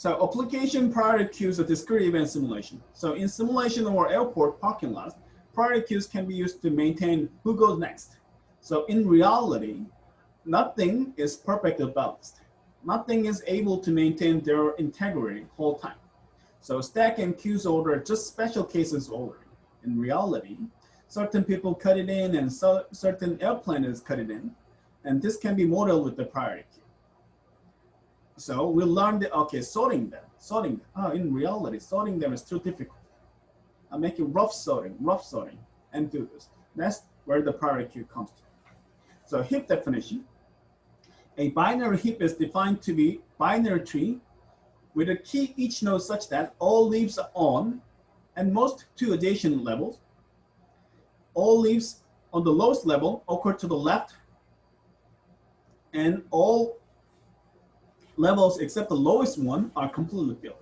So application priority queues are discrete event simulation. So in simulation or airport parking lots, priority queues can be used to maintain who goes next. So in reality, nothing is perfectly balanced. Nothing is able to maintain their integrity whole time. So stack and queues order are just special cases ordering. In reality, certain people cut it in and certain airplane is cut it in. And this can be modeled with the priority queue. So we learned, okay, sorting them. Oh, in reality, sorting them is too difficult. I'm making rough sorting, and do this. That's where the priority queue comes to. So heap definition. A binary heap is defined to be binary tree with a key each node such that all leaves are on and most two adjacent levels. All leaves on the lowest level occur to the left, and all levels except the lowest one are completely filled.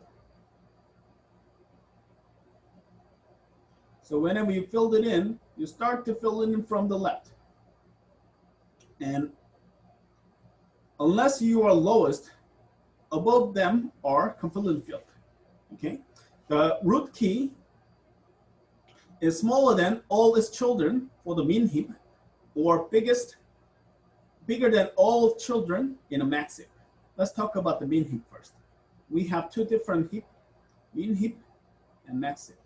So whenever you filled it in, you start to fill in from the left. And unless you are lowest, above them are completely filled. Okay? The root key is smaller than all its children for the mean heap, or bigger than all children in a max heap. Let's talk about the mean heap first. We have two different heap, mean heap and max heap.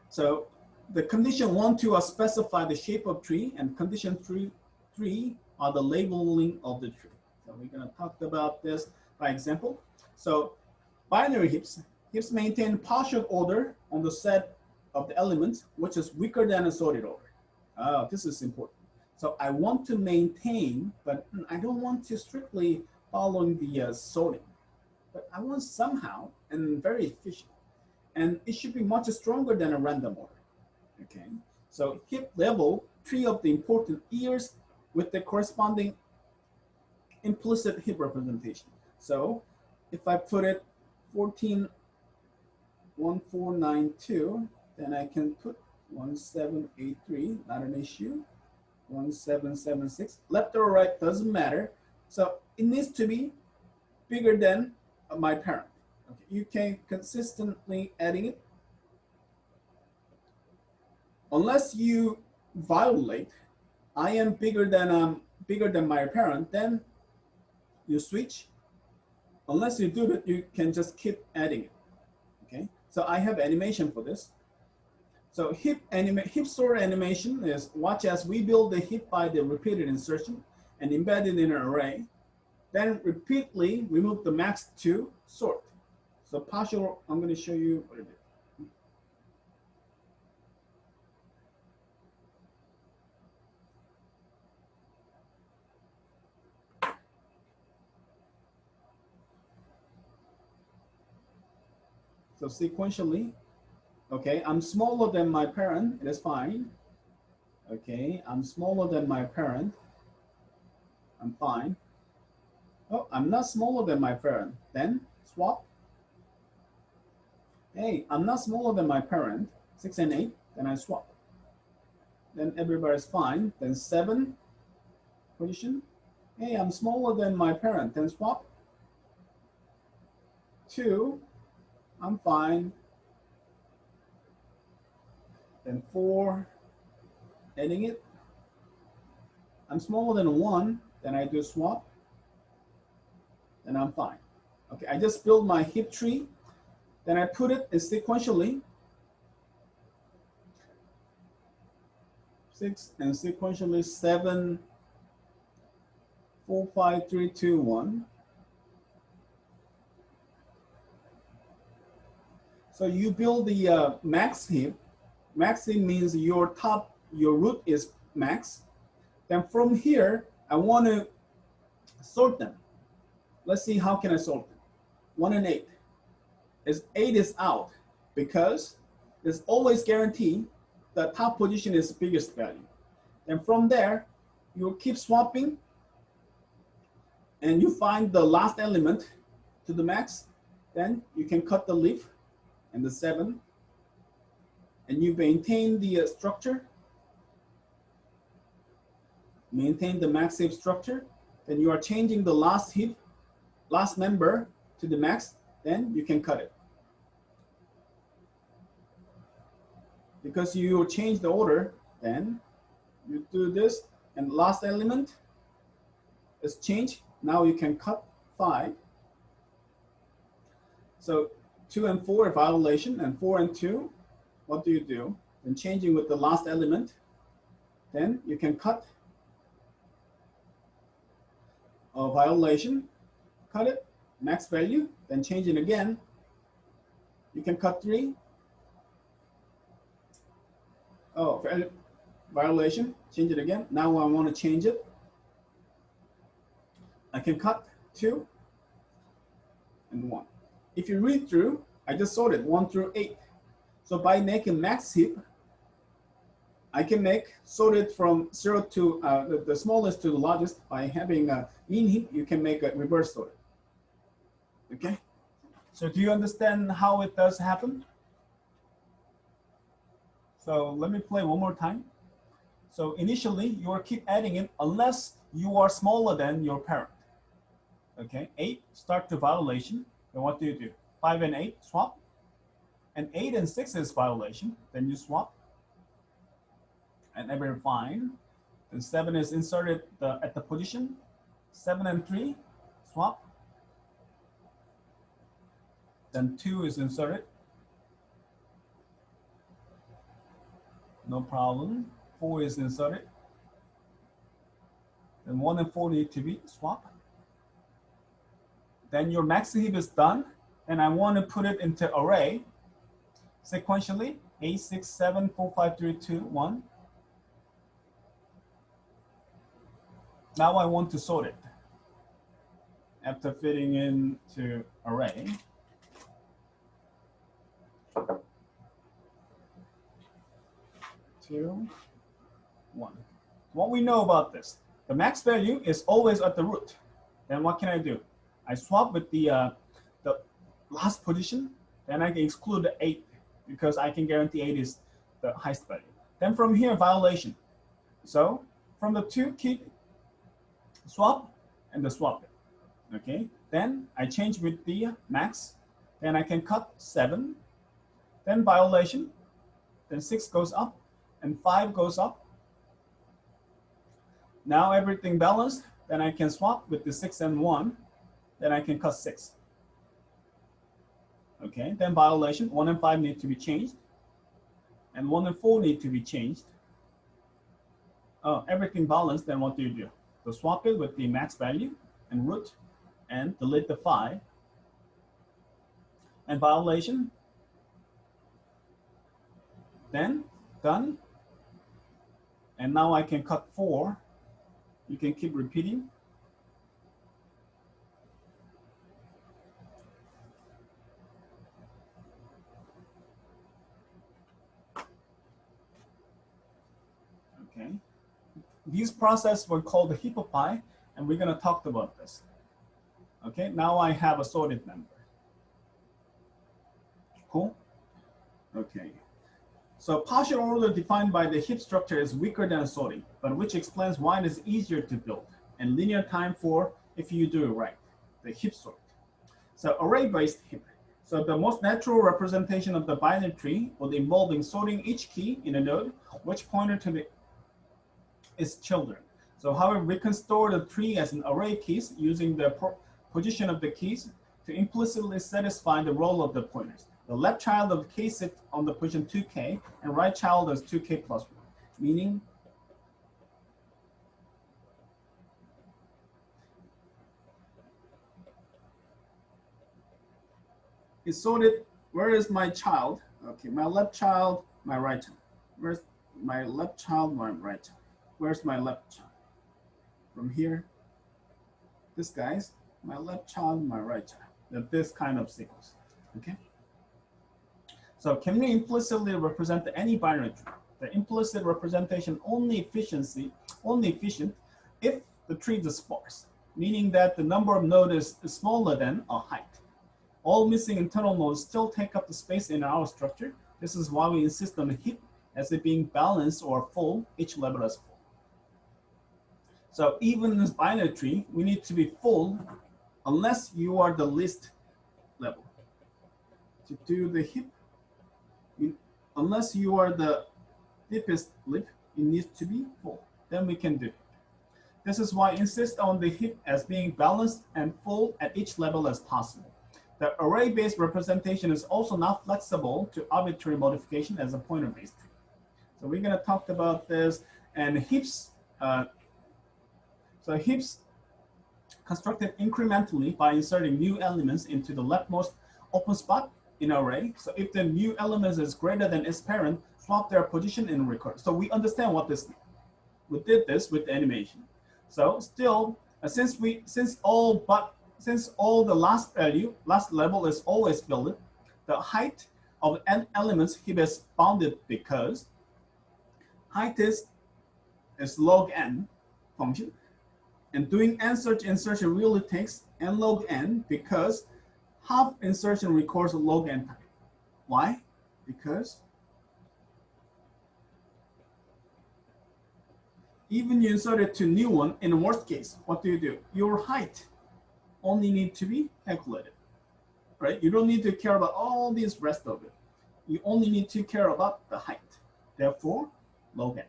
So the condition 1, 2 are specify the shape of tree, and condition 3 are the labeling of the tree. So we're going to talk about this by example. So binary heaps maintain partial order on the set of the elements, which is weaker than a sorted order. This is important. So I want to maintain, but I don't want to strictly following the sorting, but I want somehow and very efficient. And it should be much stronger than a random order. Okay, so heap level tree of the important years with the corresponding implicit heap representation. So if I put it 141492, then I can put 1783, not an issue. 1776, left or right doesn't matter. So it needs to be bigger than my parent. Okay, you can consistently adding it. Unless you violate, I am bigger than my parent, then you switch. Unless you do it, you can just keep adding it. Okay, so I have animation for this. So heap sort animation is watch as we build the heap by the repeated insertion and embed it in an array. Then repeatedly remove the max to sort. So partial, I'm going to show you what it is. So sequentially, okay, I'm smaller than my parent, that's fine. Okay, I'm smaller than my parent, I'm fine. Oh, I'm not smaller than my parent, then swap. Hey, I'm not smaller than my parent, 6 and 8, then I swap. Then everybody's fine, then 7 position. Hey, I'm smaller than my parent, then swap. 2, I'm fine. Then 4, adding it. I'm smaller than 1, then I do swap. Then I'm fine. Okay, I just build my heap tree. Then I put it sequentially. 6 and sequentially 7, 4, 5, 3, 2, 1. So you build the max heap. Max heap means your root is max. Then from here, I want to sort them. Let's see how can I sort them. 1 and 8. 8 is out because there's always guarantee the top position is the biggest value. And from there, you keep swapping and you find the last element to the max. Then you can cut the leaf and the 7 and you maintain the structure, maintain the max heap structure. Then you are changing the last heap last member to the max, then you can cut it. Because you change the order, then you do this, and last element is changed. Now you can cut 5. So 2 and 4 are violation, and 4 and 2, what do you do? Then changing with the last element, then you can cut a violation, cut it, max value, then change it again. You can cut 3. Oh, violation, change it again. Now I want to change it. I can cut 2 and 1. If you read through, I just sorted 1 through 8. So by making max heap, I can make sorted from 0 to the smallest to the largest. By having a in heap, you can make a reverse sorted. Okay. So do you understand how it does happen? So let me play one more time. So initially, you will keep adding it unless you are smaller than your parent. Okay, 8 start to violation. Then what do? 5 and 8 swap. And 8 and 6 is violation. Then you swap. And everything fine. Then 7 is inserted at the position. 7 and 3 swap. Then 2 is inserted. No problem. 4 is inserted. Then 1 and 4 need to be swapped. Then your max heap is done. And I want to put it into array sequentially. 8, 6, 7, 4, 5, 3, 2, 1. Now I want to sort it. After fitting into array. 2, 1. What we know about this, the max value is always at the root. Then what can I do? I swap with the last position, then I can exclude the 8 because I can guarantee 8 is the highest value. Then from here, violation. So from the 2, keep swap and the swap it. Okay, then I change with the max, then I can cut 7, then violation, then 6 goes up, and 5 goes up. Now everything balanced, then I can swap with the 6 and 1, then I can cut 6. Okay, then violation, 1 and 5 need to be changed, and 1 and 4 need to be changed. Oh, everything balanced, then what do? So swap it with the max value and root, and delete the 5. And violation, then done. And now I can cut 4. You can keep repeating. Okay. These processes were called the hippopie, and we're going to talk about this. Okay, now I have a sorted number. Cool? Okay. So partial order defined by the heap structure is weaker than sorting, but which explains why it is easier to build and linear time for if you do it right, the heap sort. So array-based heap. So the most natural representation of the binary tree would involve sorting each key in a node, which pointer to its children. So however, we can store the tree as an array keys using the position of the keys to implicitly satisfy the role of the pointers. The left child of k sits on the position 2k, and right child is 2k plus 1, meaning it's sorted. Where is my child? Okay, my left child, my right child. Where's my left child, my right child? Where's my left child? From here, this guy's my left child, my right child. This kind of sequence. Okay. So can we implicitly represent any binary tree? The implicit representation only efficient if the tree is sparse, meaning that the number of nodes is smaller than a height. All missing internal nodes still take up the space in our structure. This is why we insist on the heap as it being balanced or full, each level is full. So even in this binary tree, we need to be full unless you are the least level. To do the heap, unless you are the deepest leap, it needs to be full. Then we can do it. This is why I insist on the heap as being balanced and full at each level as possible. The array-based representation is also not flexible to arbitrary modification as a pointer-based. So we're going to talk about this, and heaps. So heaps constructed incrementally by inserting new elements into the leftmost open spot in array. So if the new element is greater than its parent, swap their position in recurse. So we understand what this means. We did this with the animation. So still, since all the last level is always filled, the height of n elements heap is bounded because height is log n function, and doing n search insertion really takes n log n because half insertion requires log n time. Why? Because even you insert it to new one, in the worst case, what do? Your height only need to be calculated, right? You don't need to care about all these rest of it. You only need to care about the height. Therefore, log n.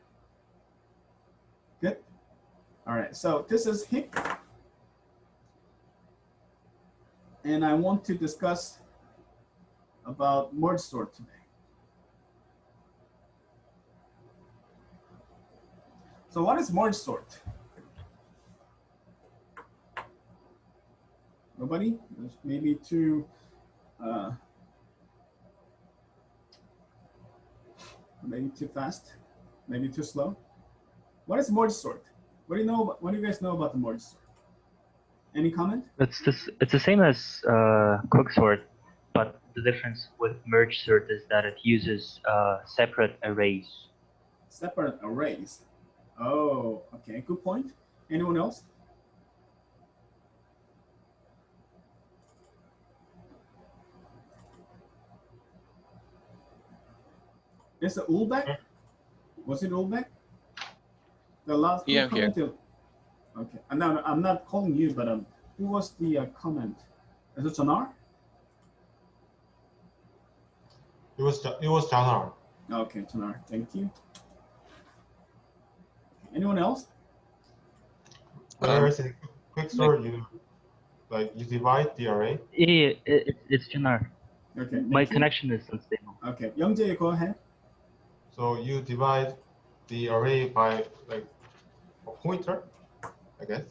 Good? All right, so this is heap. And I want to discuss about merge sort today. So what is merge sort? Nobody? There's maybe too fast, maybe too slow. What is merge sort? What do you guys know about the merge sort? Any comment? It's the same as quicksort, but the difference with merge sort is that it uses separate arrays. Separate arrays. Oh, okay, good point. Anyone else? Is it Ulbeck? Was it Ulbeck? The last comment. Okay, no, I'm not calling you, but who was the comment? Is it Janar? It was Janar. Okay, Janar, thank you. Anyone else? Whereas in quicksort, you divide the array. Yeah, it's Janar. Okay. My connection is unstable. Okay, Youngjae, go ahead. So you divide the array by like a pointer, I guess.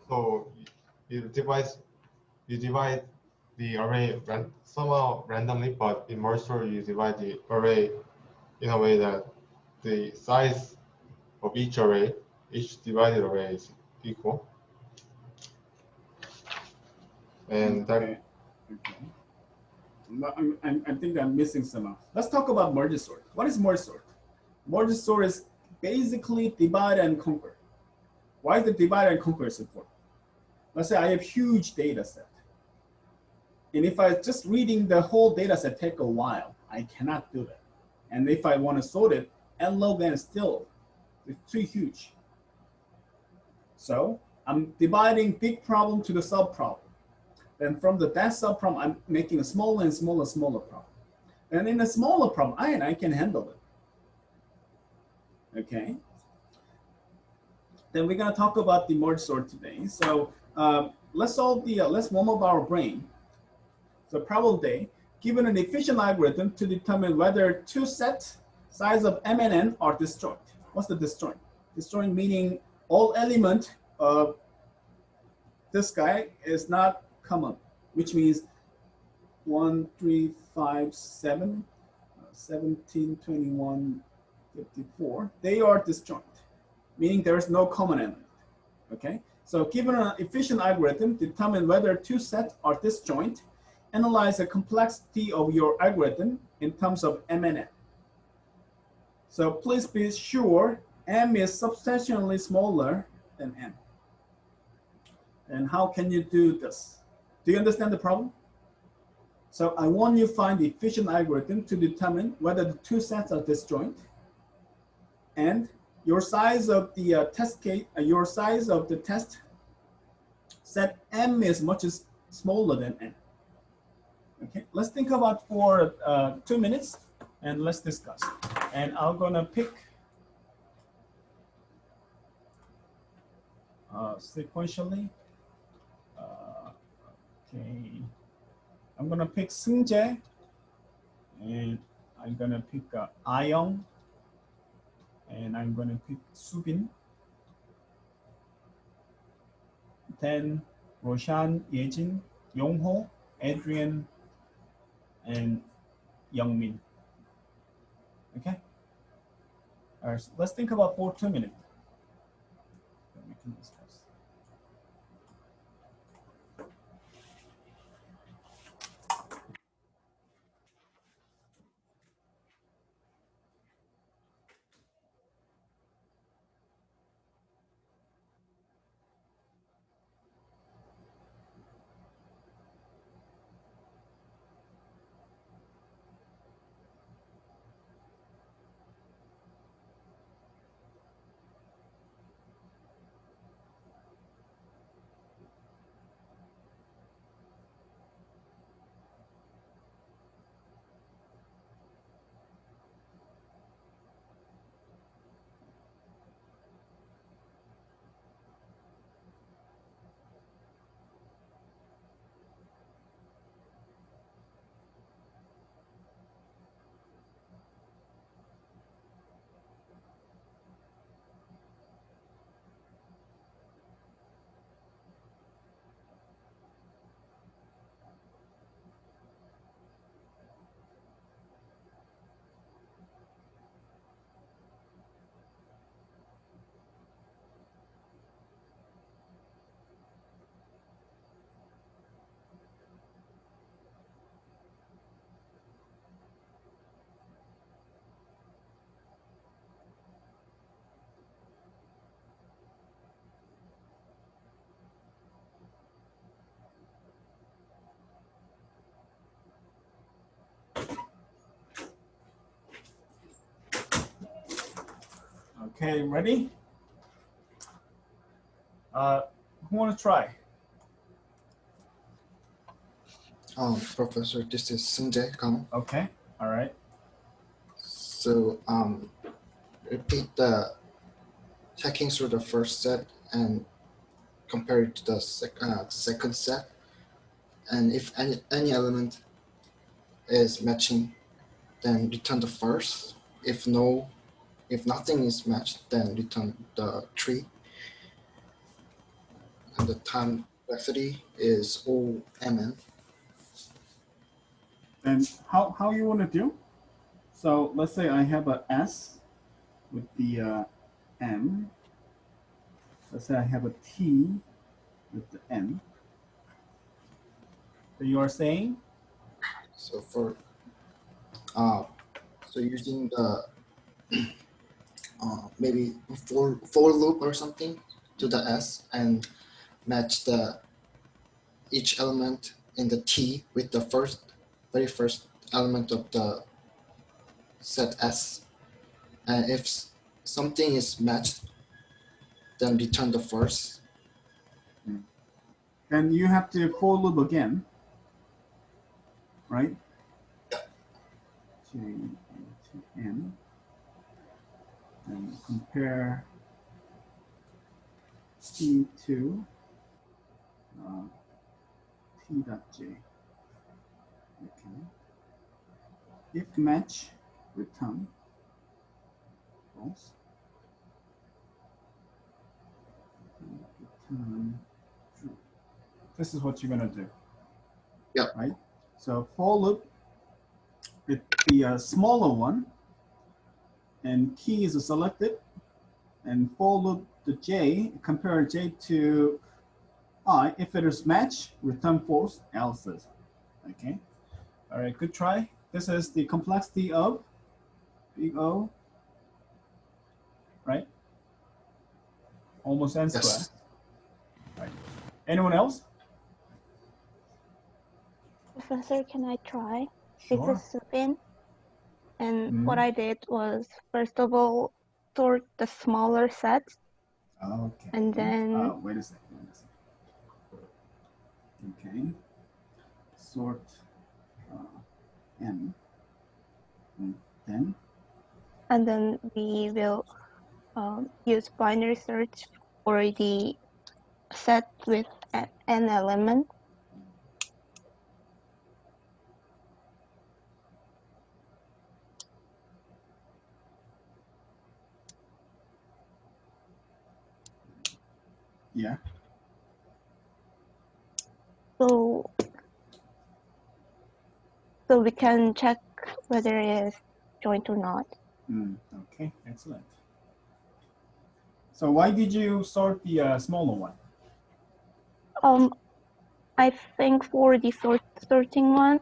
So you divide the array somehow randomly, but in merge sort you divide the array in a way that the size of each divided array is equal. And okay. I think I'm missing some. Let's talk about merge sort. What is merge sort? Merge sort is basically divide and conquer. Why is the divide and conquer important? Let's say I have huge data set. And if I just reading the whole data set take a while, I cannot do that. And if I want to sort it, n log n still, it's too huge. So I'm dividing big problem to the sub problem. Then from that sub problem, I'm making a smaller and smaller problem. And in a smaller problem, I can handle it. Okay. Then we're gonna talk about the merge sort today. So let's warm up our brain. So problem day, given an efficient algorithm to determine whether two sets size of m and n are disjoint. What's the disjoint? Disjoint meaning all element of this guy is not common, which means 1, 3, 5, 7, 17, 21, 54, they are disjoint, meaning there is no common element, okay? So given an efficient algorithm, determine whether two sets are disjoint, analyze the complexity of your algorithm in terms of m and n. So please be sure m is substantially smaller than n. And how can you do this? Do you understand the problem? So I want you to find the efficient algorithm to determine whether the two sets are disjoint, and your size of the test case, your size of the test set M is much smaller than N. Okay, let's think about for 2 minutes and let's discuss. And I'm gonna pick sequentially. Okay, I'm gonna pick Seungjae, and I'm gonna pick Ayong, and I'm gonna pick Subin. Then Roshan, Yejin, Yongho, Adrian, and Youngmin. Okay. All right. So let's think about for 2 minutes. Then we can discuss. Okay, ready? Who want to try? Professor, this is Seungjae Kang. Okay, all right. So repeat the checking through the first set and compare it to the second set. And if any element is matching, then return the first. If nothing is matched, then return the 3. And the time complexity is OMN. Then how you want to do? So let's say I have a S with the M. Let's say I have a T with the N. So you are saying? So for so using the maybe for loop or something to the S and match each element in the T with the very first element of the set S. And if something is matched, then return the first. Then you have to for loop again, right? J to N, and compare T to T dot J. Okay. If match, return false. Return true. This is what you're gonna do. Yeah. Right. So for loop with the smaller one, and key is selected, and for loop the J, compare J to I. If it is match, return false, else is. Okay. All right, good try. This is the complexity of big O, right? Almost n squared. Yes. Right. Anyone else? Professor, can I try? Sure. This is Subin. And what I did was, first of all, sort the smaller sets. Okay. And then wait a second. Okay. Sort M. And then? And then we will use binary search for the set with n element. Yeah. So we can check whether it is joint or not. Okay, excellent. So why did you sort the smaller one? I think for the sorting one,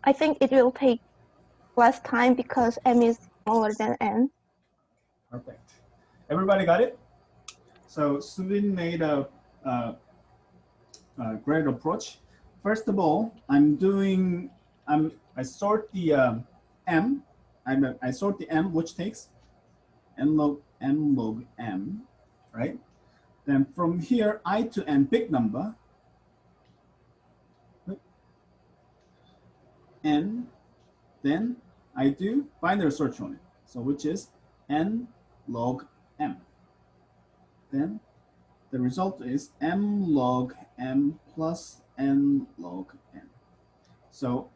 I think it will take less time because m is smaller than n. Perfect. Everybody got it? So Suvin made a great approach. First of all, I sort the m. I sort the m, which takes n log m, right? Then from here, I to n, big number, n, then I do binary search on it. So which is n log m. Then the result is m log m plus n log n. So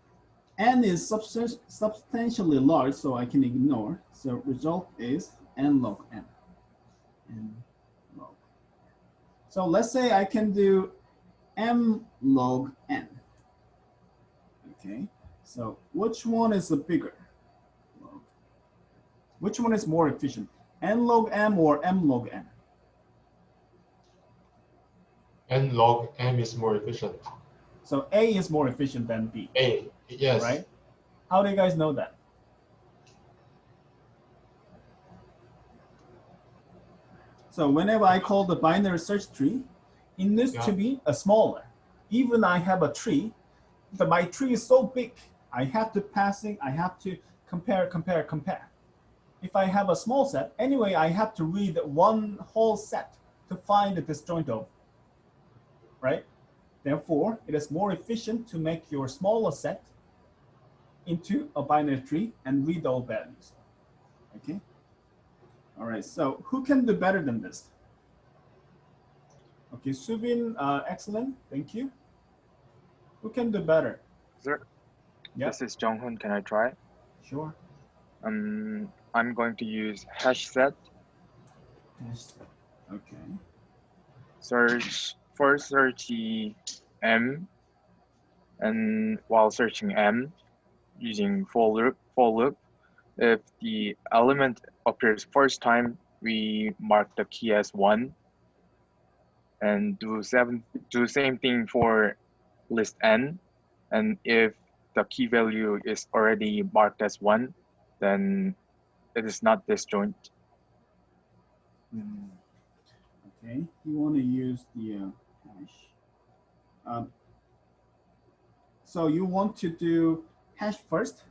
n is substantially large, so I can ignore. So result is n log m. N log. So let's say I can do m log n. Okay, so which one is the bigger? Which one is more efficient? N log m or m log n? N log m is more efficient. So A is more efficient than B. A, yes. Right? How do you guys know that? So whenever I call the binary search tree, it needs to be a smaller. Even I have a tree, but my tree is so big, I have to compare. If I have a small set, anyway, I have to read one whole set to find the disjoint of, right? Therefore, it is more efficient to make your smaller set into a binary tree and read all values, okay? All right, so who can do better than this? Okay, Suvin, excellent, thank you. Who can do better? Sir, Yep. This is Jong-hoon. Can I try? Sure. I'm going to use hash set. Okay. Search m, and while searching m using for loop, if the element appears first time, we mark the key as 1, and do same thing for list n. And if the key value is already marked as 1, then it is not disjoint. Okay, you want to use the hash. So you want to do hash first?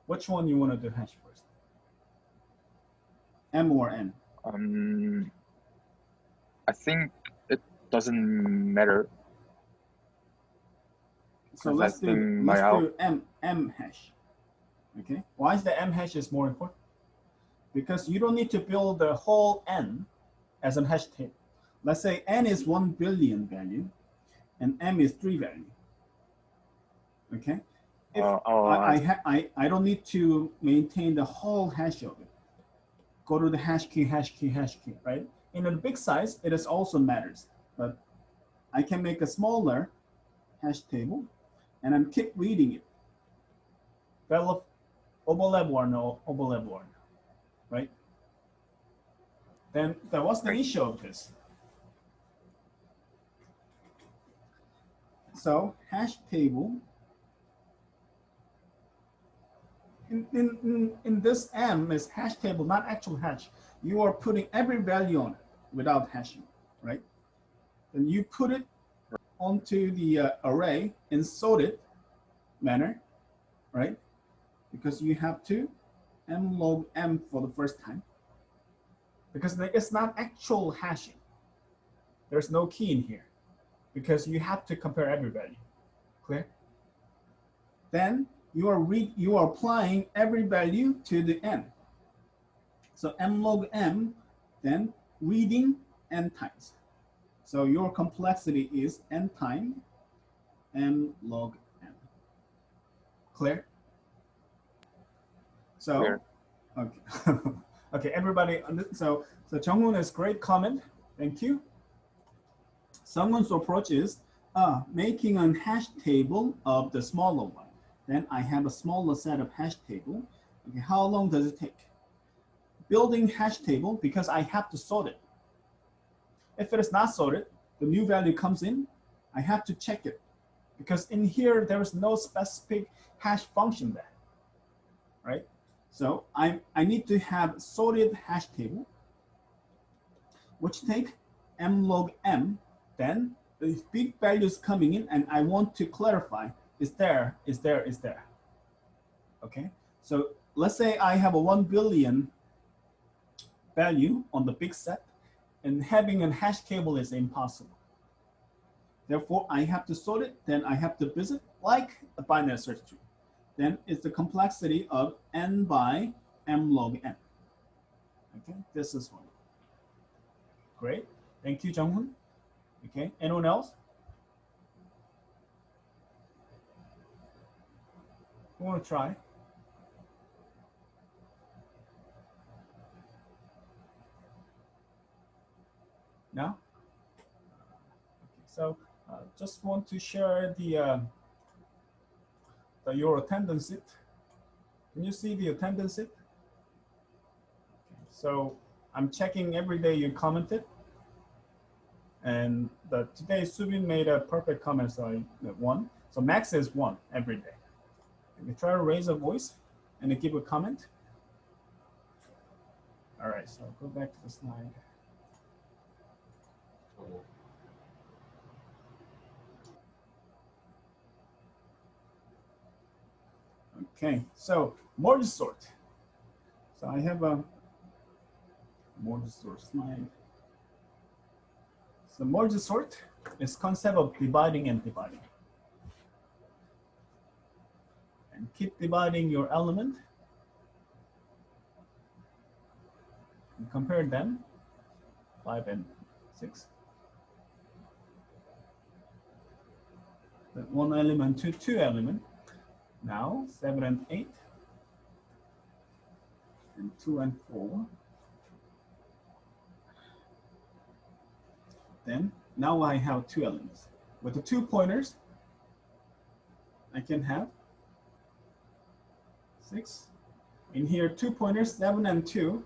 Which one you want to do hash first? M or N? I think it doesn't matter. So let's do M hash. Okay, why is the M hash is more important? Because you don't need to build the whole N as a hash table. Let's say N is 1 billion value and M is 3 value. Okay, if I don't need to maintain the whole hash of it. Go to the hash key, right? In a big size, it is also matters, but I can make a smaller hash table and I'm keep reading it. Develop overlap or no overlap or no, right? Then what's the issue of this? So hash table, in this M is hash table, not actual hash. You are putting every value on it without hashing, right? Then you put it onto the array in sorted manner, right? Because you have to M log M for the first time. Because it's not actual hashing. There's no key in here. because you have to compare every value. Clear? Then you are applying every value to the n. So m log m, then reading n times. So your complexity is n times m log n. Clear? So, Clear. okay, okay, everybody. So Junghoon is great comment. Thank you. Someone's approach is making a hash table of the smaller one. Then I have a smaller set of hash table. Okay, how long does it take? Building hash table, because I have to sort it. If it is not sorted, the new value comes in, I have to check it. Because in here, there is no specific hash function there, right? So I need to have sorted hash table, which take m log m, then the big value is coming in and I want to clarify, is there. Okay, so let's say I have a 1 billion value on the big set, and having a hash table is impossible. Therefore, I have to sort it, then I have to visit like a binary search tree. Then it's the complexity of n by m log n. Okay, this is one. Great, thank you, Junghoon. Okay, anyone else? Who want to try? No? Okay, so just want to share the your attendance sheet. Can you see the attendance sheet? Okay, so I'm checking every day you commented. And today Subin made a perfect comment, so I 1. So max is 1 every day. You try to raise a voice and give a comment. All right, so go back to the slide. Okay, so merge sort. So I have a merge sort slide. So merge sort is concept of dividing and dividing. And keep dividing your element and compare them, 5 and 6. Then 1 element to 2 element. Now 7 and 8, and 2 and 4. Then now I have 2 elements. With the 2 pointers, I can have 6. In here, 2 pointers, 7 and 2.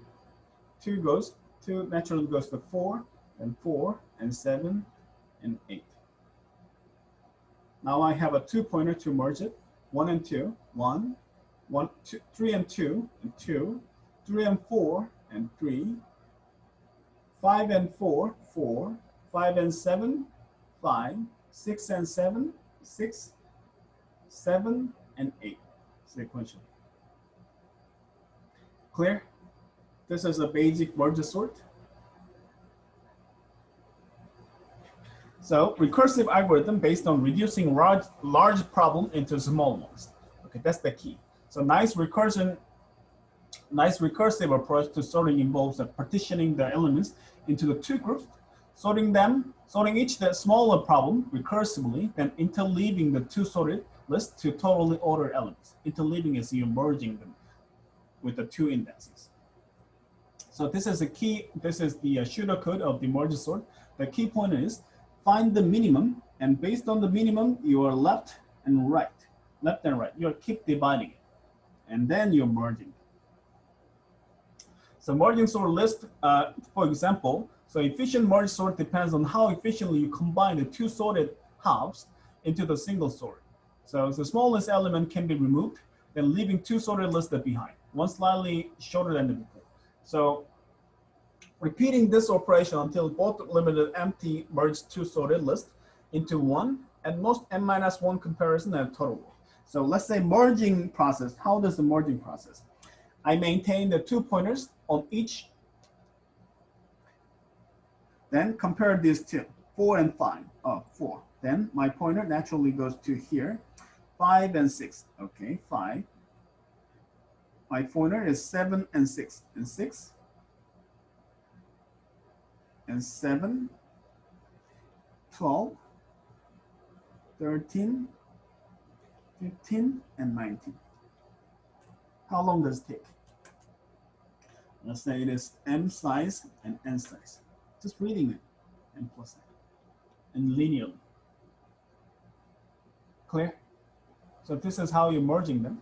2 naturally goes to 4, and 4, and 7, and 8. Now I have a 2 pointer to merge it. 1 and 2, 1, 2, 3 and 2, and 2, 3 and 4, and 3, 5 and 4, 4, 5 and 7, 5, 6 and 7, 6, 7 and 8, sequentially. Clear? This is a basic merge sort. So recursive algorithm based on reducing large problem into small ones. Okay, that's the key. So nice recursive approach to sorting involves partitioning the elements into the 2 groups, sorting each the smaller problem recursively, then interleaving the 2 sorted lists to totally ordered elements. Interleaving is you merging them with the 2 indexes. So this is the key. This is the pseudocode of the merge sort. The key point is find the minimum, and based on the minimum, you are left and right. You keep dividing it, and then you're merging. So merging sort list, for example, so efficient merge sort depends on how efficiently you combine the 2 sorted halves into the single sort. So the smallest element can be removed, then leaving 2 sorted lists behind, one slightly shorter than the before. So repeating this operation until both limited empty merge 2 sorted lists into 1, at most n-1 comparison and total. So let's say merging process. How does the merging process? I maintain the 2 pointers on each, then compare these 2. 4 and 5. Oh, 4. Then my pointer naturally goes to here. 5 and 6. Okay, 5. My pointer is 7 and 6. And 6 and 7, 12, 13, 15, and 19. How long does it take? Let's say it is m size and n size. Just reading it, m plus n, and linearly. Clear? So this is how you're merging them.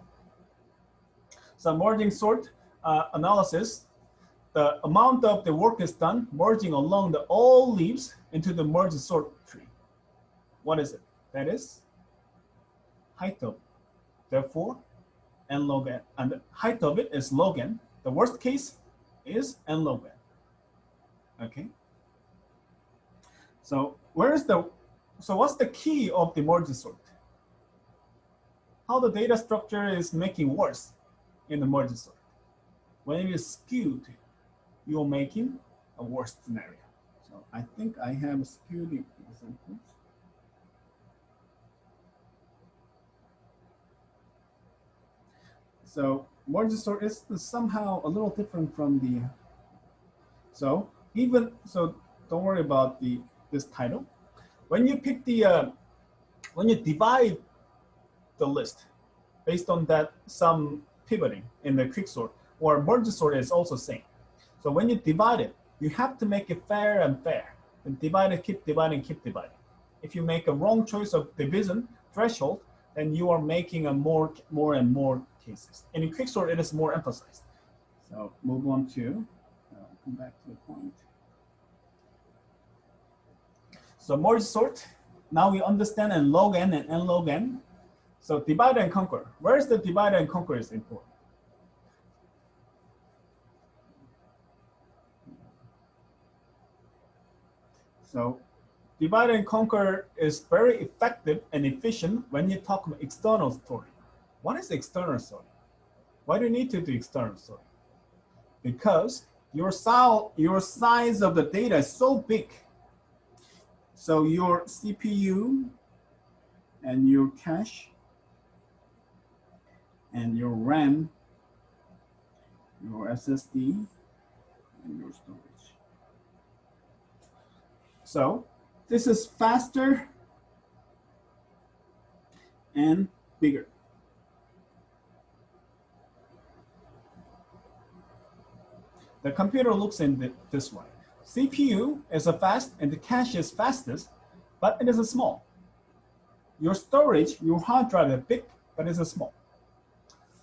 So merging sort analysis, the amount of the work is done merging along the all leaves into the merge sort tree. What is it? That is height of it. Therefore, n log n, and the height of it is log n. The worst case is n log n. Okay. So what's the key of the merge sort? How the data structure is making worse in the merge sort. When it is skewed, you're making a worse scenario. So I think I have skewed examples. So merge sort is somehow a little different from the. So don't worry about this title. When you pick when you divide the list based on that some pivoting in the quicksort or merge sort is also same. So when you divide it, you have to make it fair and fair. And divide it, keep dividing, keep dividing. If you make a wrong choice of division threshold, then you are making a more and more cases. And in quicksort, it is more emphasized. So move on to come back to the point. So merge sort. Now we understand n log n and n log n. So divide and conquer. Where is the divide and conquer is important? So divide and conquer is very effective and efficient when you talk about external sorting. What is external sorting? Why do you need to do external sorting? Because your size of the data is so big. So your CPU and your cache and your RAM, your SSD, and your storage. So this is faster and bigger. The computer looks in this way. CPU is a fast and the cache is fastest, but it is a small. Your storage, your hard drive is big, but it's a small.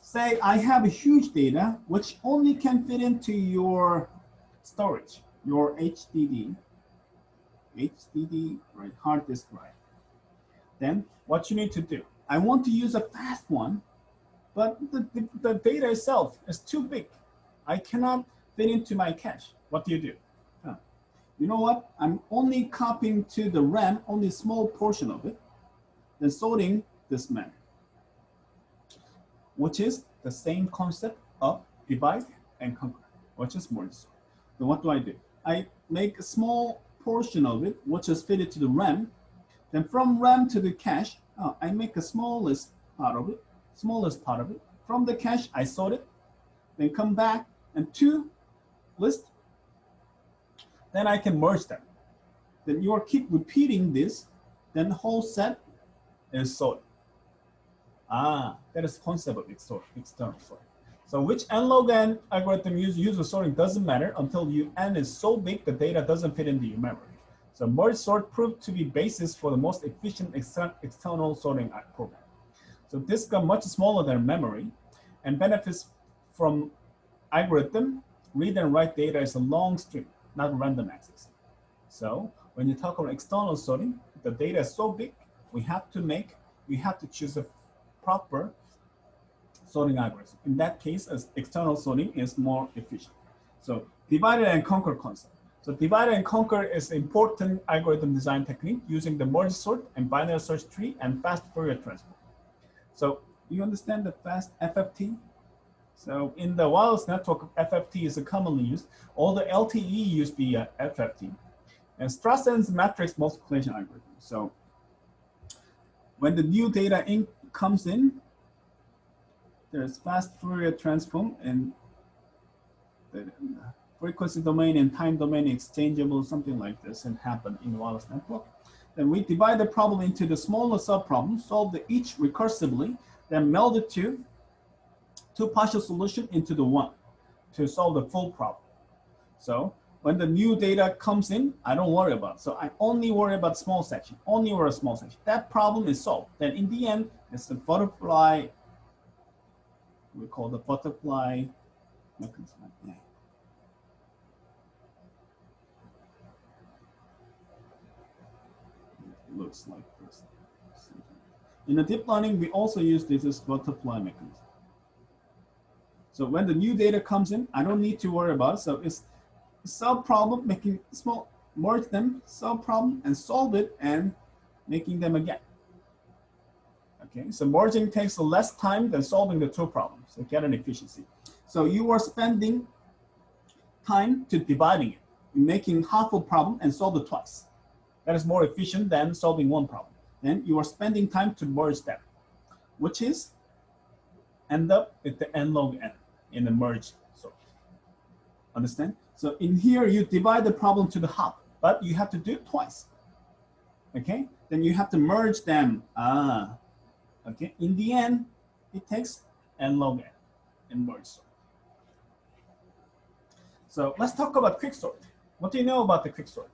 Say I have a huge data which only can fit into your storage, your HDD, right, hard disk drive. Then what you need to do, I want to use a fast one, but the data itself is too big. I cannot fit into my cache. What do? You know what? I'm only copying to the RAM only a small portion of it, then sorting this manner, which is the same concept of divide and conquer, which is merge sort. So what do? I make a small portion of it, which is fitted to the RAM. Then from RAM to the cache, I make a smallest part of it. From the cache, I sort it, then come back and to list. Then I can merge them. Then you keep repeating this, then the whole set is sorted. That is concept of external sorting. So which n log n algorithm user sorting doesn't matter until n is so big the data doesn't fit into your memory. So merge sort proved to be basis for the most efficient external sorting program. So this got much smaller than memory and benefits from algorithm. Read and write data is a long string, not random access. So when you talk about external sorting, the data is so big, we have to choose a proper sorting algorithm. In that case, as external sorting is more efficient. So divide and conquer concept. So divide and conquer is important algorithm design technique using the merge sort and binary search tree and fast Fourier transform. So you understand the fast FFT? So in the wireless network, FFT is commonly used. All the LTE use the FFT. and Strasson's matrix multiplication algorithm. So when the new data comes in, there's fast Fourier transform and the frequency domain and time domain exchangeable, something like this, and happen in Wallace network. Then we divide the problem into the smaller subproblems, solve each recursively, then meld it to two partial solutions into the one to solve the full problem. So when the new data comes in, I don't worry about it. So I only worry about small section, only worry about small section. That problem is solved. Then in the end, it's the butterfly, we call the butterfly mechanism. Yeah. It looks like this. In the deep learning, we also use this as butterfly mechanism. So when the new data comes in, I don't need to worry about it. So it's solve problem, making small, merge them, solve problem, and solve it, and making them again. Okay, so merging takes less time than solving the two problems. So get an efficiency. So you are spending time to dividing it, making half a problem and solve it twice. That is more efficient than solving one problem. Then you are spending time to merge them, which is end up with the n log n in the merge sort. Understand? So in here, you divide the problem to the half, but you have to do it twice. Okay? Then you have to merge them. Okay? In the end, it takes n log n in merge sort. So let's talk about quicksort. What do you know about the quicksort?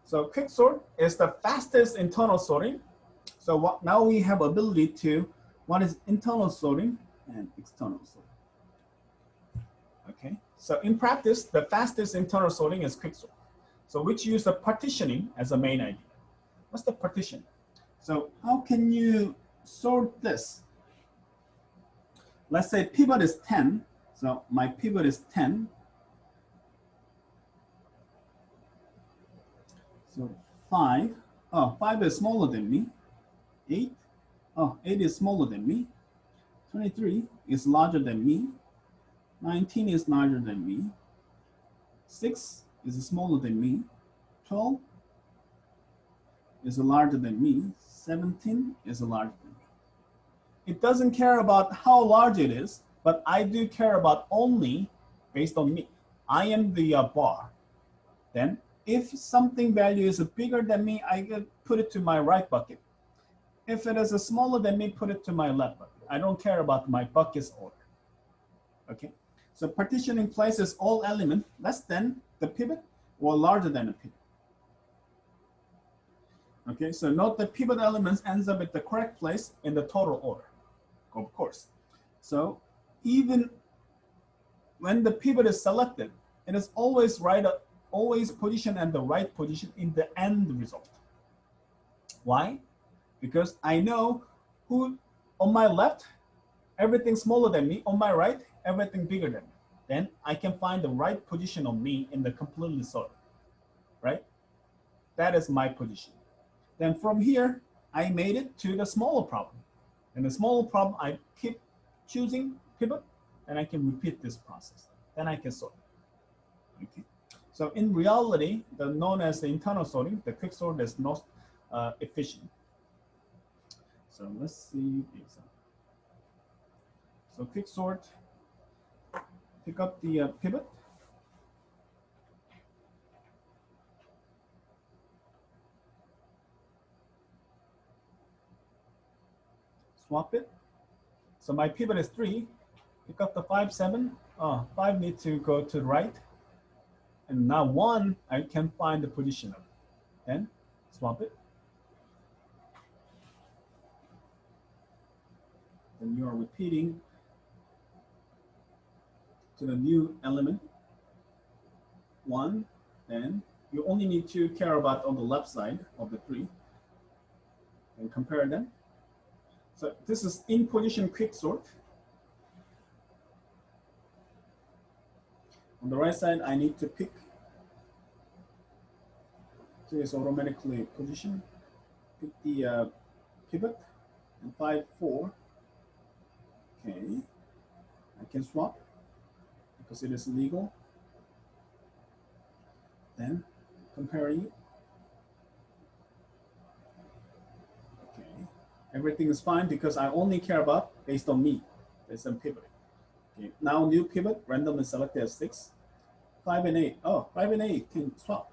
So quicksort is the fastest internal sorting. So now we have ability to what is internal sorting and external sorting. Okay, so in practice, the fastest internal sorting is quicksort. So which use the partitioning as a main idea. What's the partition? So how can you sort this? Let's say pivot is 10. So my pivot is 10. So 5. Oh, 5 is smaller than me. 8. Oh, 8 is smaller than me. 23 is larger than me. 19 is larger than me. 6 is smaller than me. 12 is larger than me. 17 is larger than me. It doesn't care about how large it is, but I do care about only based on me. I am the bar. Then if something value is bigger than me, I can put it to my right bucket. If it is smaller than me, put it to my left bucket. I don't care about my bucket's order. Okay. So partitioning places all elements less than the pivot or larger than the pivot. Okay, so note the pivot elements ends up at the correct place in the total order, of course. So even when the pivot is selected, it is always positioned at the right position in the end result. Why? Because I know who on my left, everything smaller than me, on my right, everything bigger than me. Then I can find the right position of me in the completely sorted, right? That is my position. Then from here, I made it to the smaller problem. And the smaller problem, I keep choosing pivot, and I can repeat this process. Then I can sort. Okay. So in reality, the known as the internal sorting, the quick sort is not efficient. So let's see the example. So quick sort, pick up the pivot. Swap it. So my pivot is 3. Pick up the 5, 7. 5 needs to go to the right. And now 1, I can find the position of it. Then swap it. Then you are repeating to the new element 1. Then you only need to care about on the left side of the 3 and compare them. So this is in position quick sort. On the right side, I need to pick. So it's automatically position. Pick the pivot and 5, 4. Okay, I can swap because it is legal. then comparing it. Okay, everything is fine because I only care about based on me, based on pivoting. Okay, now new pivot, randomly selected as 6, 5 and 8. Oh, 5 and 8 can swap.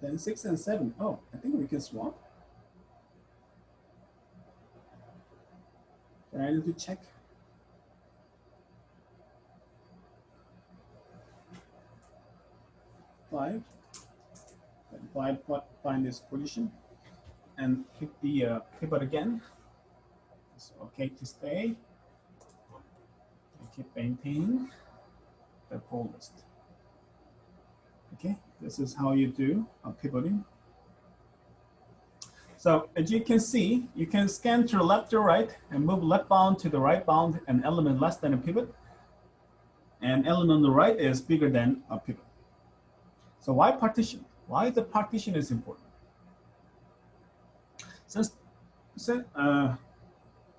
Then 6 and 7. Oh, I think we can swap. Then I need to check. Five. Then 5 find this position and hit the pivot again. It's okay to stay. I keep maintaining the full list. Okay, this is how you do pivoting. So as you can see, you can scan to left or right and move left bound to the right bound an element less than a pivot. And element on the right is bigger than a pivot. So why partition? Why the partition is important?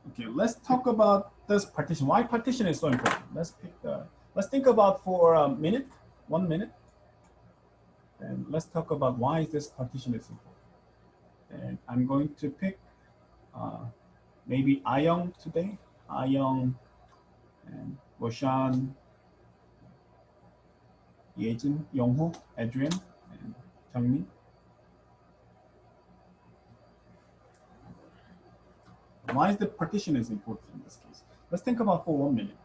Okay, let's talk about this partition. Why partition is so important? Let's think about for a minute, 1 minute. And let's talk about why this partition is important. And I'm going to pick maybe Ayong today. Ayong and Roshan, Yejin, Yongho, Adrian, and Changmin. Why is the partition is important in this case? Let's think about for 1 minute.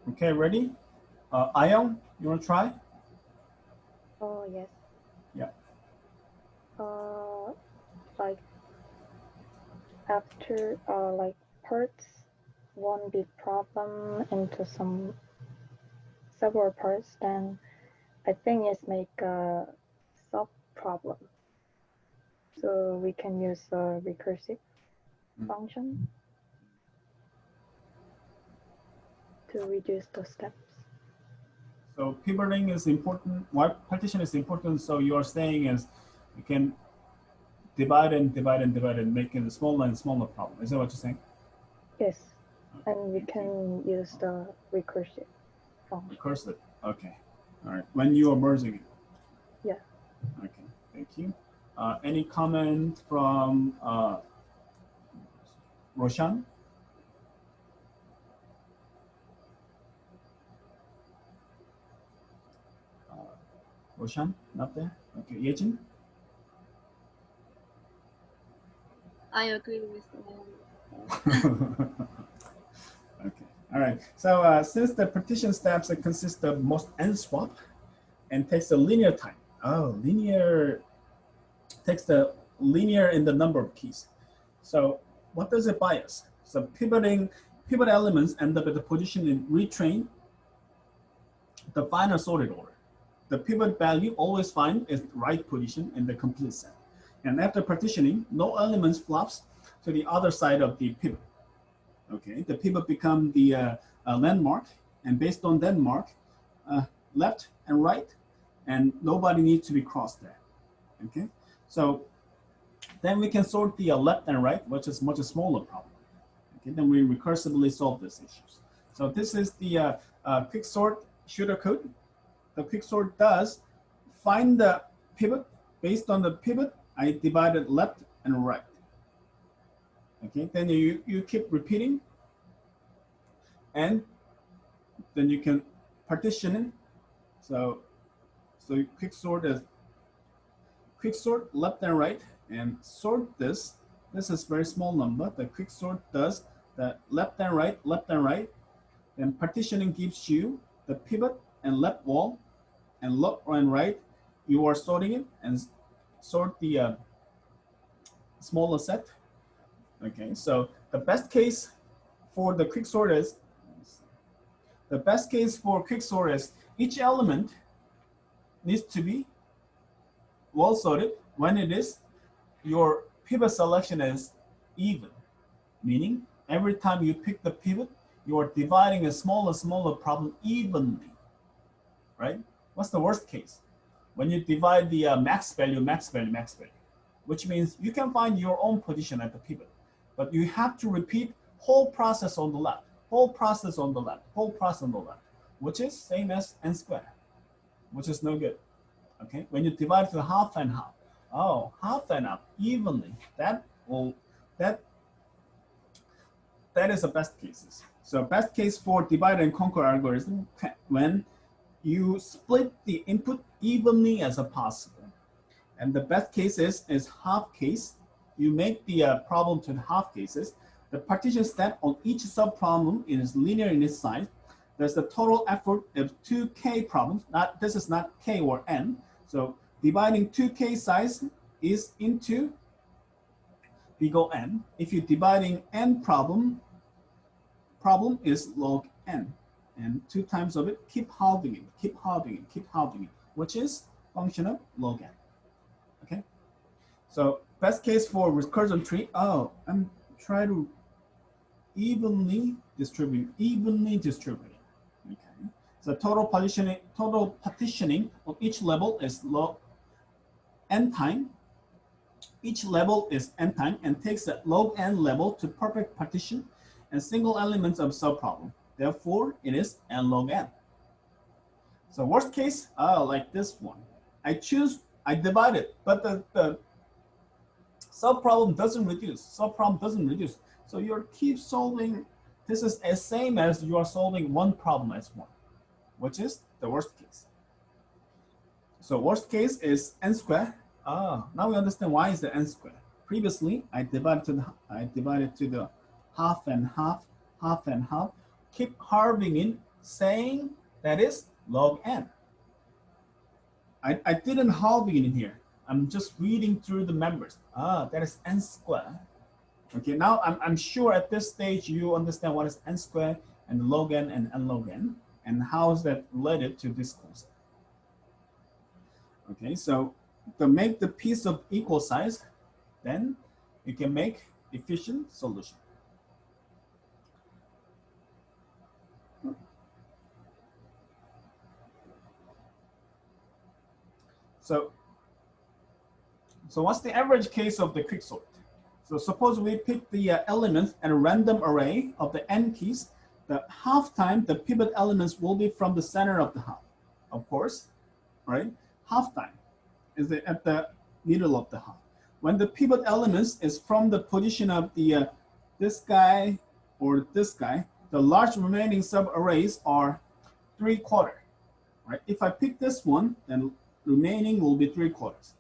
Okay, ready? Ayong, you want to try? Oh, yes. Yeah. Like after like parts, one big problem into several parts, then I think it's make a sub problem. So we can use a recursive function to reduce the steps. So pivoting is important. Why partition is important? So you are saying is you can divide and divide and divide and make it a smaller and smaller problem. Is that what you're saying? Yes, and we can use the recursive function. Recursive. Okay. All right. When you are merging it. Yeah. Okay. Thank you. Any comment from Roshan? Roshan, not there. Okay. Yejin? I agree with Okay. All right. So since the partition steps consist of most n swap and takes a linear time. Oh, linear takes the linear in the number of keys. So what does it buy us? So pivot elements end up at the position in retrain the final sorted order. The pivot value always find is the right position in the complete set. And after partitioning, no elements flops to the other side of the pivot. Okay, the pivot become the landmark, and based on that mark, left and right, and nobody needs to be crossed there. Okay, so then we can sort the left and right, which is much smaller problem. Okay, then we recursively solve these issues. So this is the quicksort pseudocode. The quicksort does find the pivot. Based on the pivot, I divided left and right. Okay, then you keep repeating, and then you can partition it. So quicksort is quicksort left and right, and sort this. This is very small number. The quicksort does the left and right. Then partitioning gives you the pivot and left wall, and left and right. You are sorting it and sort the smaller set. Okay, so the best case for the quicksort is each element needs to be well sorted when it is your pivot selection is even, meaning every time you pick the pivot, you are dividing a smaller problem evenly, right? What's the worst case? When you divide the max value, which means you can find your own position at the pivot, but you have to repeat whole process on the left, which is same as n squared, which is no good. Okay, when you divide to half and half, half and half evenly, that is the best cases. So best case for divide and conquer algorithm when you split the input evenly as possible. And the best case is half case. You make the problem to the half cases. The partition step on each subproblem is linear in its size. There's the total effort of 2k problems. This is not k or n. So dividing 2k size is into big O n. If you're dividing n problem is log n. And 2 times of it, keep halving it, which is function of log n. Okay. So best case for recursion tree. I'm trying to evenly distribute. Okay. So total partitioning of each level is log n time. Each level is n time and takes a log n level to perfect partition and single elements of subproblem. Therefore, it is n log n. So worst case, like this one. I divide it, but the subproblem doesn't reduce. So you keep solving. This is as same as you are solving one problem as one, which is the worst case. So worst case is n squared. Now we understand why is the n squared. Previously, I divided to the half and half. Keep halving in, saying that is log n. I didn't halve it in here. I'm just reading through the members. That is n squared. Okay, now I'm sure at this stage you understand what is n squared and log n and n log n, and how is that related to this concept. Okay, so to make the piece of equal size, then you can make efficient solution. So what's the average case of the quicksort? So suppose we pick the elements and a random array of the n keys. The half time, the pivot elements will be from the center of the half, of course, right? Half time is at the middle of the half. When the pivot elements is from the position of the this guy or this guy, the large remaining subarrays are 3/4, right? If I pick this one, then remaining will be 3/4.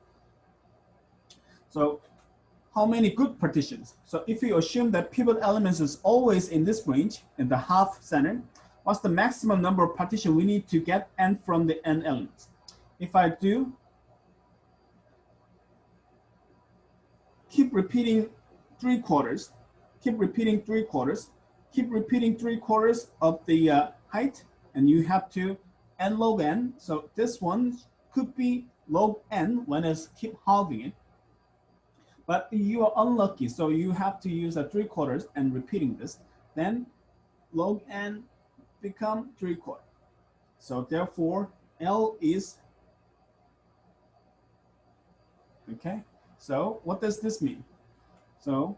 So how many good partitions? So if you assume that pivot elements is always in this range, in the half center, what's the maximum number of partition we need to get n from the n elements? If I do, keep repeating 3/4, keep repeating 3/4 of the height, and you have to n log n. So this one could be log n when it's keep halving it. But you are unlucky, so you have to use a 3/4 and repeating this. Then log n become 3/4. So therefore, L is, okay? So what does this mean? So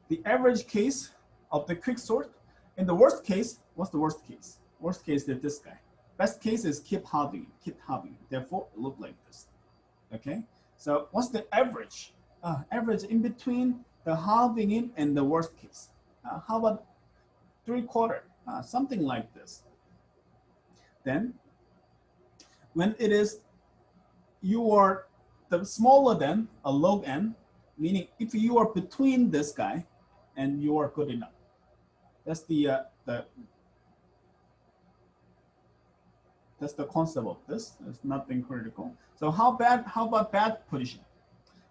the average case of the quicksort, in the worst case, what's the worst case? Worst case is this guy. Best case is keep halving. Therefore, it look like this, okay? So what's the average? Average in between the halving in and the worst case. How about 3/4? Something like this. Then, when it is, you are the smaller than a log n, meaning if you are between this guy and you are good enough. That's the concept of this. It's nothing critical. So how about bad position?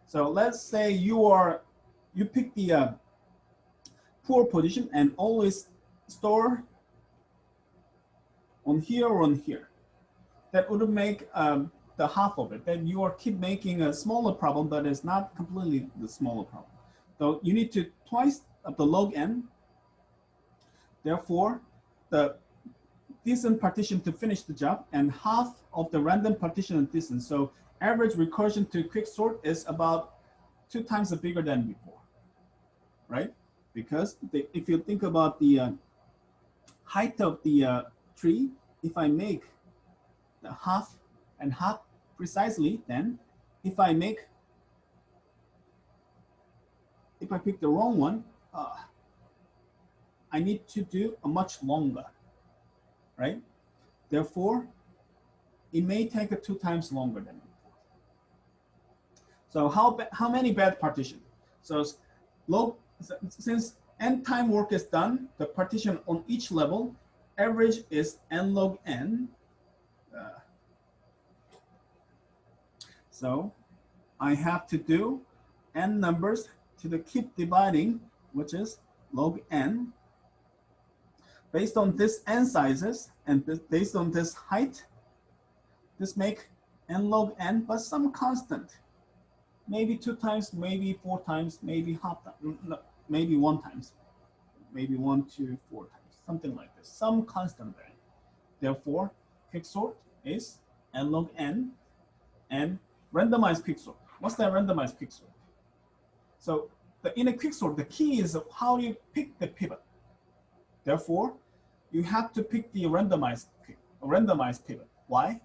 So let's say you pick the poor position and always store on here or on here. That would make the half of it. Then you are keep making a smaller problem, but it's not completely the smaller problem. So you need to twice of the log n. Therefore, the decent partition to finish the job and half of the random partition and distance. So average recursion to quicksort is about 2 times bigger than before, right? Because if you think about the height of the tree, if I make the half and half precisely, then if I pick the wrong one, I need to do a much longer, right? Therefore, it may take 2 times longer than before. So how many bad partition? So since n time work is done, the partition on each level average is n log n. So I have to do n numbers to keep dividing, which is log n. Based on this n sizes and based on this height, this make n log n, but some constant. Maybe 2 times, maybe 4 times, maybe half time, no, maybe 1 times, maybe 1 to 4 times, something like this, some constant value. Therefore, quicksort is n log n and randomized quicksort. What's that randomized quicksort? So in a quicksort, the key is how you pick the pivot. Therefore, you have to pick the randomized pivot. Why?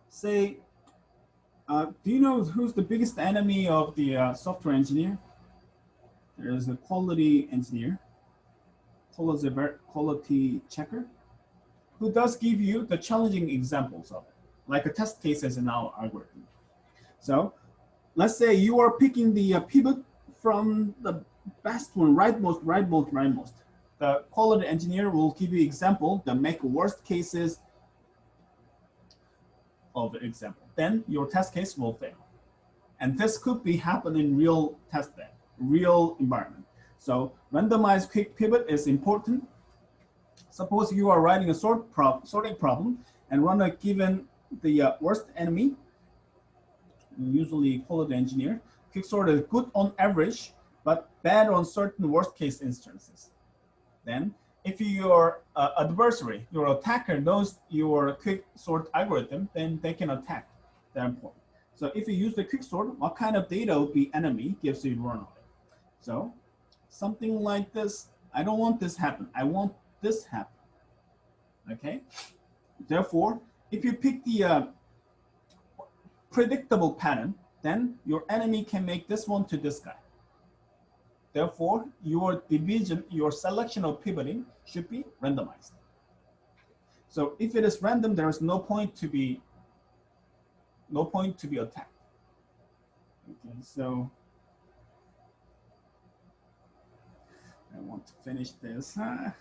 Say, do you know who's the biggest enemy of the software engineer? There is a quality engineer, quality checker, who does give you the challenging examples of it, like a test cases in our algorithm. So let's say you are picking the pivot from the best one, rightmost. The quality engineer will give you example that make worst cases of the example. Then your test case will fail. And this could be happening in real test bed, real environment. So randomized quick pivot is important. Suppose you are writing a sorting problem and run a given the worst enemy, usually quality engineer. Quicksort is good on average, but bad on certain worst case instances. Then if your adversary, your attacker knows your quicksort algorithm, then they can attack that point. So if you use the quicksort, what kind of data would be enemy gives you run on it. So something like this, I don't want this happen. I want this happen, okay? Therefore, if you pick the predictable pattern, then your enemy can make this one to this guy. Therefore, your division, your selection of pivoting should be randomized. So if it is random, there is no point to be attacked. Okay, so I want to finish this. Can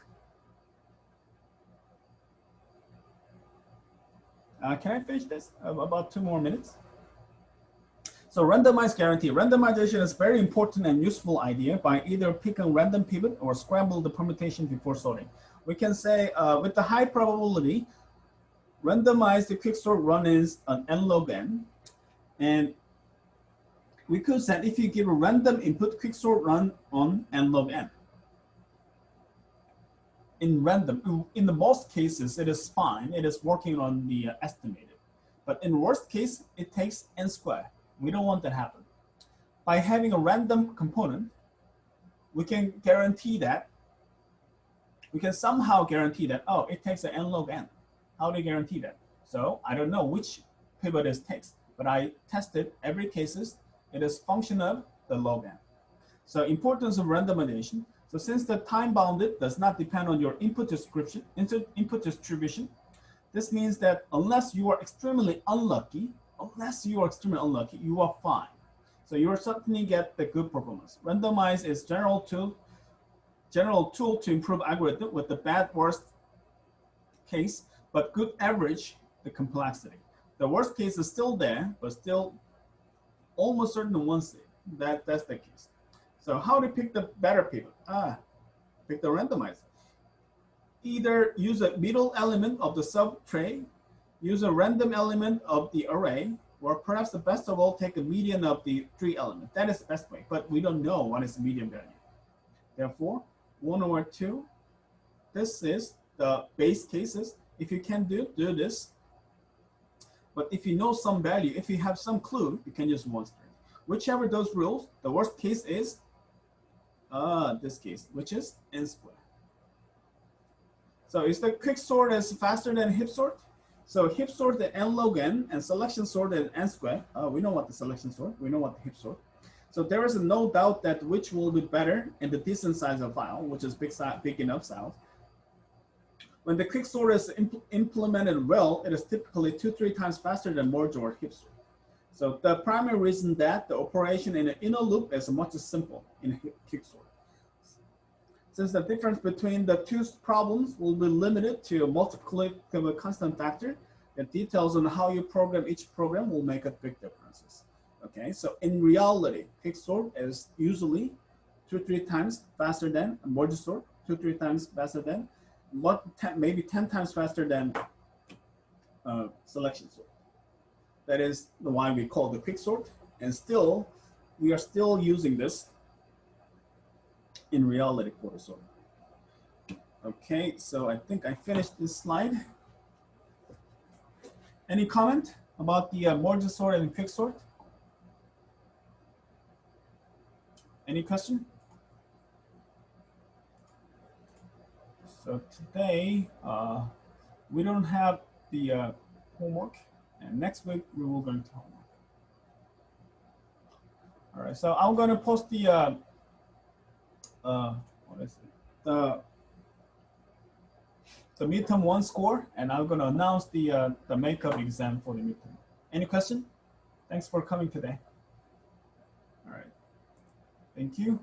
I finish this? About 2 more minutes. So randomized guarantee. Randomization is very important and useful idea by either picking random pivot or scramble the permutation before sorting. We can say with the high probability, randomize the quicksort run is an n log n. And we could say if you give a random input quicksort run on n log n. in random, in the most cases, it is fine. It is working on the estimated. But in worst case, it takes n squared. We don't want that to happen. By having a random component, we can guarantee that, we can somehow guarantee that, oh, it takes an n log n. How do you guarantee that? So I don't know which pivot it takes, but I tested every cases. It is function of the log n. So importance of randomization. So since the time bounded does not depend on your input distribution, this means that unless you are extremely unlucky, you are fine. So you will certainly get the good performance. Randomize is general tool to improve algorithm with the bad worst case, but good average the complexity. The worst case is still there, but still almost certain once that's the case. So how to pick the better pivot? Pick the randomizer. Either use a middle element of the subtray, use a random element of the array, or perhaps the best of all, take a median of the 3 elements. That is the best way, but we don't know what is the median value. Therefore, 1 over 2, this is the base cases. If you can do this. But if you know some value, if you have some clue, you can use 1 string. Whichever those rules, the worst case is this case, which is n squared. So is the quick sort is faster than heap sort? So heap sort at n log n and selection sort at n squared. We know what the selection sort, we know what the heap sort. So there is no doubt that which will be better in the decent size of file, which is big enough size. When the quick sort is implemented well, it is typically 2-3 times faster than merge or heap sort. So the primary reason that the operation in an inner loop is much simple in quick sort. Since the difference between the two problems will be limited to a multiplicative of a constant factor, the details on how you program each program will make a big differences. Okay, so in reality, quick sort is usually 2-3 times faster than a merge sort, 2-3 times faster than, maybe 10 times faster than selection sort. That is why we call the quick sort, and still, we are still using this in reality for the sort. Okay, so I think I finished this slide. Any comment about the merge sort and quick sort? Any question? So today, we don't have the homework, and next week we will go into homework. All right, so I'm going to post the what is it? The midterm 1 score, and I'm going to announce the makeup exam for the midterm. Any question? Thanks for coming today. All right. Thank you.